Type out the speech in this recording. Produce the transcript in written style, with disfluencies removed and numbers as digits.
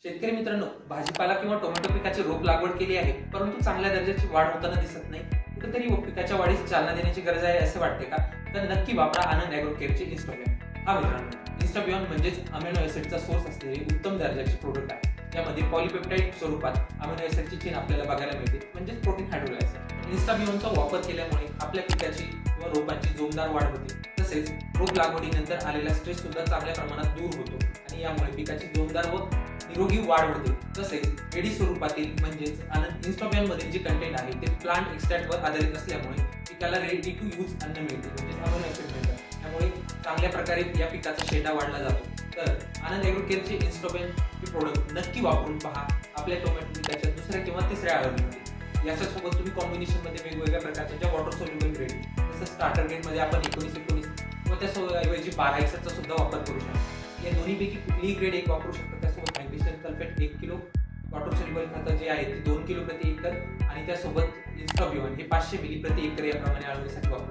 शेतकरी मित्रांनो, भाजीपाला किंवा टोमॅटो पिकाची रोप लागवड केली आहे, परंतु चांगल्या दर्जाची वाढ होताना दिसत नाही. कुठेतरी पिकाच्या वाढीस चालना देण्याची गरज आहे असे वाटते का? तर नक्की वापरा आनंद ॲग्रोकेअरचे इन्स्टाबियॉन. हा मित्रांनो, इन्स्टाबियॉन म्हणजेच अमिनो ॲसिडचा सोर्स असलेले उत्तम दर्जाचे प्रोडक्ट आहे. यामध्ये पॉलिपेप्टाइड स्वरूपात अमिनो ॲसिडची चेन आपल्याला बघायला मिळते, म्हणजेच प्रोटीन हायड्रोलायज. इन्स्टाबियॉनचा वापर केल्यामुळे आपल्या पिकाची किंवा रोपांची जोमदार वाढ होते. तसेच रोप लागवडीनंतर आलेला स्ट्रेस सुद्धा चांगल्या प्रमाणात दूर होतो आणि यामुळे पिकाची जोमदार व निरोगी वाढ होते. तसेच एडी स्वरूपातील म्हणजेच आनंद इन्स्टाबियॉन मध्ये जे कंटेंट आहे ते प्लांट एक्स्ट्रॅक्टवर आधारित असल्यामुळे पिकाला रेडी टू यूज अन्न मिळते, म्हणजे अमिनो ॲसिड मिळतात. त्यामुळे चांगल्या प्रकारे या पिकाचा शेंडा वाढला जातो. तर आनंद ॲग्रोकेअरचे इन्स्टाबियॉन हे प्रोडक्ट नक्की वापरून पहा आपल्या टोमॅटो पिकाच्या दुसऱ्या किंवा तिसऱ्या आळवणीमध्ये. याच्यासोबत तुम्ही कॉम्बिनेशन मध्ये वेगवेगळ्या प्रकारच्या ज्या वॉटर सोल्युबल ग्रेड, जसं स्टार्टर ग्रेड मध्ये आपण 19-19 किंवा त्याऐवजी 12 चा सुद्धा वापर करू शकतो. या दोन्हीपैकी कुठलीही ग्रेड एक वापरू शकतो. त्यासोबत magnesium sulphate 1 kilo, water soluble खतं जे आहे ते 2 किलो प्रति एकर आणि त्यासोबत इन्स्टाबियॉन हे 500 मिली प्रति एकर याप्रमाणे आळवणीसाठी वापरू